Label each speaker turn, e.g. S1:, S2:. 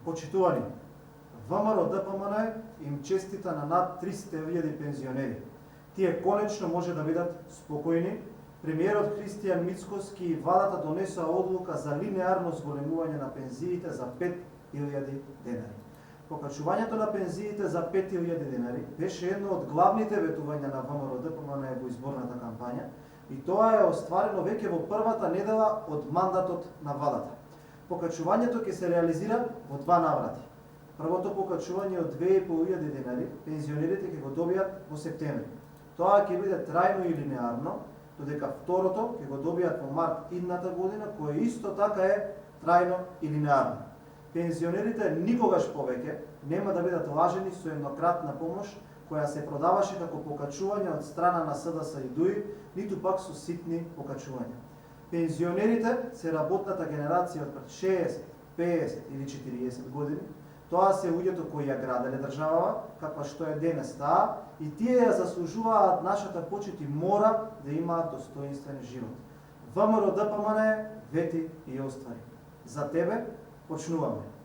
S1: Почитувани, ВМРО ДПМН им честита на над 300.000 пензионери. Тие конечно може да бидат спокојни. Премиерот Христијан Мицкоски и владата донесоа одлука за линеарно зголемување на пензиите за 5.000 денари. Покачувањето на пензиите за 5.000 денари беше едно од главните ветувања на ВМРО ДПМН во изборната кампања и тоа е остварено веќе во првата недела од мандатот на владата. Покачувањето ќе се реализира во два наврати. Првото покачување од 2.500 денари пензионерите ќе го добијат во септември. Тоа ќе биде трајно и линеарно, додека второто ќе го добијат во март идната година, кое исто така е трајно и линеарно. Пензионерите никогаш повеќе нема да бидат лажени со еднократна помош која се продаваше како покачување од страна на СДС и ДУИ, ниту пак со ситни покачувања. Пензионерите се работната генерација од пред 60, 50 или 40 години. Тоа се луѓето кои ја граделе државава, каква што е денес таа, и тие ја заслужуваат нашата почит и мора да имаат достоинствен живот. ВМРО ДПМН вети и оствари. За тебе почнуваме.